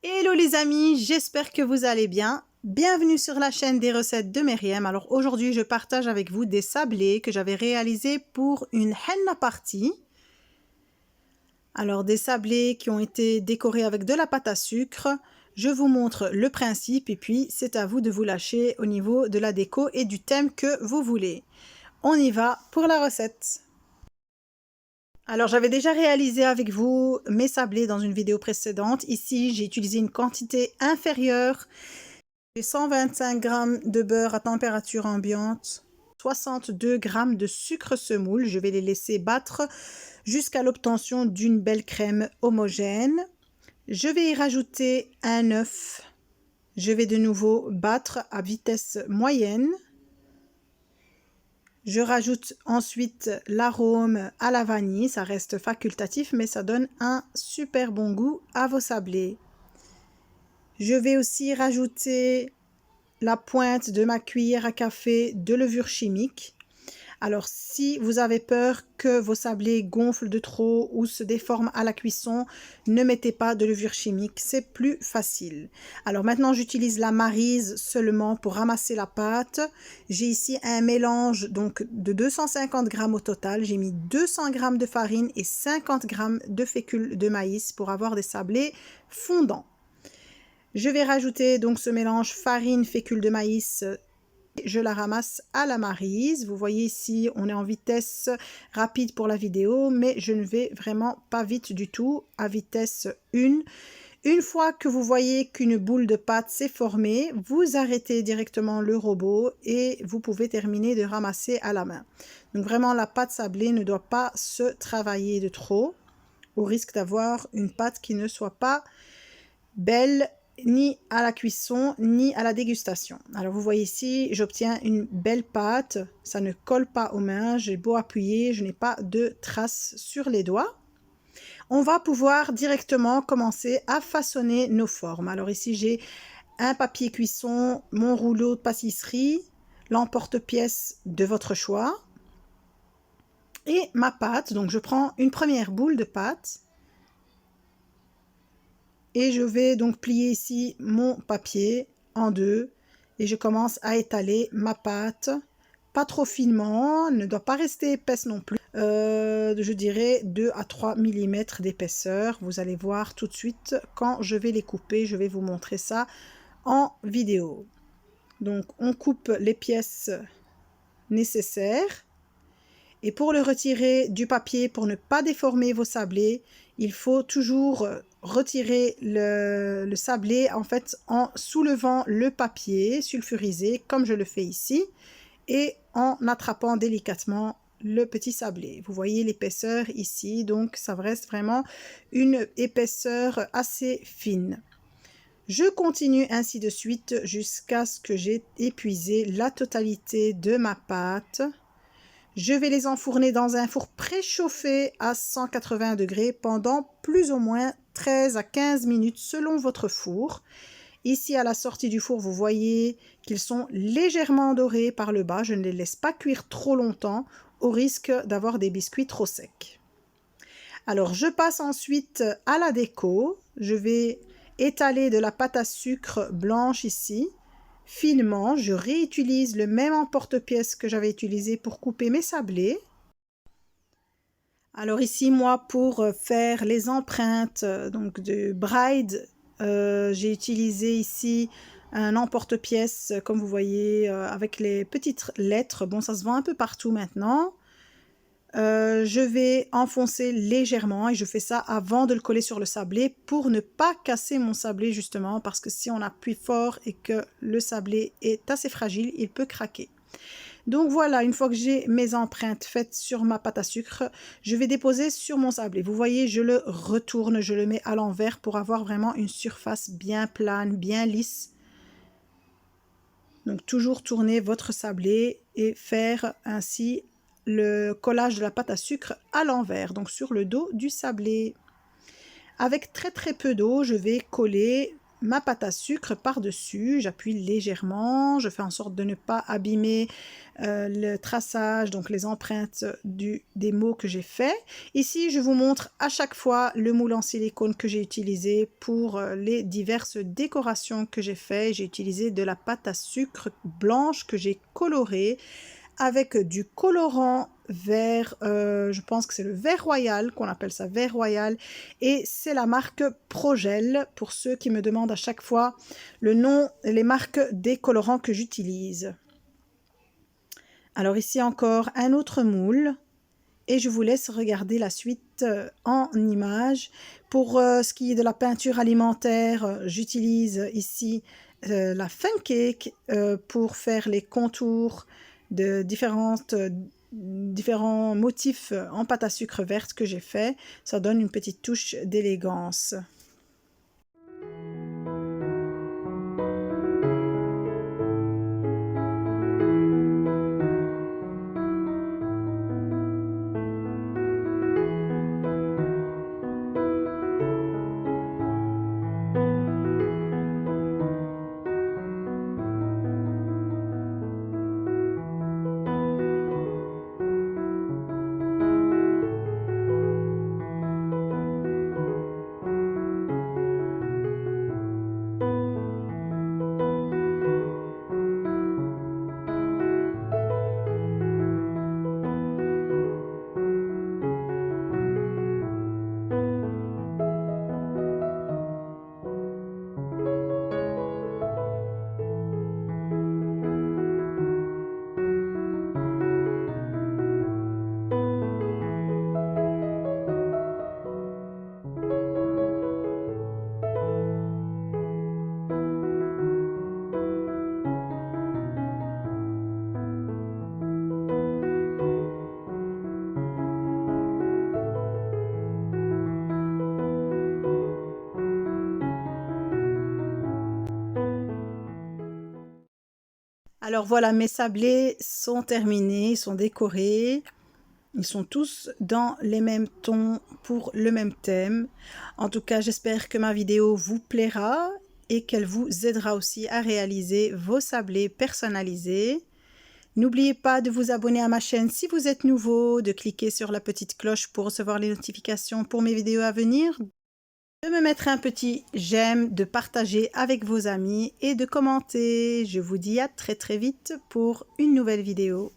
Hello les amis, j'espère que vous allez bien. Bienvenue sur la chaîne des recettes de Myriam. Alors aujourd'hui, je partage avec vous des sablés que j'avais réalisés pour une henna party. Alors des sablés qui ont été décorés avec de la pâte à sucre. Je vous montre le principe et puis c'est à vous de vous lâcher au niveau de la déco et du thème que vous voulez. On y va pour la recette. Alors, j'avais déjà réalisé avec vous mes sablés dans une vidéo précédente. Ici, j'ai utilisé une quantité inférieure. J'ai 125 g de beurre à température ambiante, 62 g de sucre semoule. Je vais les laisser battre jusqu'à l'obtention d'une belle crème homogène. Je vais y rajouter un œuf. Je vais de nouveau battre à vitesse moyenne. Je rajoute ensuite l'arôme à la vanille, ça reste facultatif mais ça donne un super bon goût à vos sablés. Je vais aussi rajouter la pointe de ma cuillère à café de levure chimique. Alors si vous avez peur que vos sablés gonflent de trop ou se déforment à la cuisson, ne mettez pas de levure chimique, c'est plus facile. Alors maintenant j'utilise la maryse seulement pour ramasser la pâte. J'ai ici un mélange donc de 250 g au total. J'ai mis 200 g de farine et 50 g de fécule de maïs pour avoir des sablés fondants. Je vais rajouter donc ce mélange farine, fécule de maïs. Je la ramasse à la maryse. Vous voyez ici, on est en vitesse rapide pour la vidéo, mais je ne vais vraiment pas vite du tout, à vitesse 1. Une fois que vous voyez qu'une boule de pâte s'est formée, vous arrêtez directement le robot et vous pouvez terminer de ramasser à la main. Donc vraiment, la pâte sablée ne doit pas se travailler de trop, au risque d'avoir une pâte qui ne soit pas belle ni à la cuisson ni à la dégustation. Alors vous voyez ici, j'obtiens une belle pâte, ça ne colle pas aux mains, j'ai beau appuyer, je n'ai pas de traces sur les doigts. On va pouvoir directement commencer à façonner nos formes. Alors ici j'ai un papier cuisson, mon rouleau de pâtisserie, l'emporte-pièce de votre choix et ma pâte. Donc je prends une première boule de pâte. Et je vais donc plier ici mon papier en deux et je commence à étaler ma pâte, pas trop finement, ne doit pas rester épaisse non plus, je dirais 2 à 3 mm d'épaisseur. Vous allez voir tout de suite quand je vais les couper, je vais vous montrer ça en vidéo. Donc on coupe les pièces nécessaires. Et pour le retirer du papier, pour ne pas déformer vos sablés, il faut toujours retirer le sablé en fait en soulevant le papier sulfurisé comme je le fais ici et en attrapant délicatement le petit sablé. Vous voyez l'épaisseur ici, donc ça reste vraiment une épaisseur assez fine. Je continue ainsi de suite jusqu'à ce que j'ai épuisé la totalité de ma pâte. Je vais les enfourner dans un four préchauffé à 180 degrés pendant plus ou moins 13 à 15 minutes selon votre four. Ici, à la sortie du four, vous voyez qu'ils sont légèrement dorés par le bas. Je ne les laisse pas cuire trop longtemps au risque d'avoir des biscuits trop secs. Alors, je passe ensuite à la déco. Je vais étaler de la pâte à sucre blanche ici. Finement, je réutilise le même emporte-pièce que j'avais utilisé pour couper mes sablés. Alors ici, moi, pour faire les empreintes donc de bride, j'ai utilisé ici un emporte-pièce, comme vous voyez, avec les petites lettres. Bon, ça se vend un peu partout maintenant. Je vais enfoncer légèrement et je fais ça avant de le coller sur le sablé pour ne pas casser mon sablé justement, parce que si on appuie fort et que le sablé est assez fragile, il peut craquer. Donc voilà, une fois que j'ai mes empreintes faites sur ma pâte à sucre, je vais déposer sur mon sablé. Vous voyez, je le retourne, je le mets à l'envers pour avoir vraiment une surface bien plane, bien lisse. Donc toujours tourner votre sablé et faire ainsi le collage de la pâte à sucre à l'envers, donc sur le dos du sablé. Avec très peu d'eau, je vais coller ma pâte à sucre par-dessus, j'appuie légèrement, je fais en sorte de ne pas abîmer le traçage, donc les empreintes des mots que j'ai fait. Ici, je vous montre à chaque fois le moule en silicone que j'ai utilisé pour les diverses décorations que j'ai fait. J'ai utilisé de la pâte à sucre blanche que j'ai colorée avec du colorant vert, je pense que c'est le vert royal, qu'on appelle ça vert royal, et c'est la marque Progel, pour ceux qui me demandent à chaque fois le nom, les marques des colorants que j'utilise. Alors ici encore un autre moule, et je vous laisse regarder la suite en images. Pour ce qui est de la peinture alimentaire, j'utilise ici la Fun Cake pour faire les contours de différents motifs en pâte à sucre verte que j'ai fait. Ça donne une petite touche d'élégance. Alors voilà, mes sablés sont terminés, ils sont décorés. Ils sont tous dans les mêmes tons pour le même thème. En tout cas, j'espère que ma vidéo vous plaira et qu'elle vous aidera aussi à réaliser vos sablés personnalisés. N'oubliez pas de vous abonner à ma chaîne si vous êtes nouveau, de cliquer sur la petite cloche pour recevoir les notifications pour mes vidéos à venir, de me mettre un petit j'aime, de partager avec vos amis et de commenter. Je vous dis à très vite pour une nouvelle vidéo.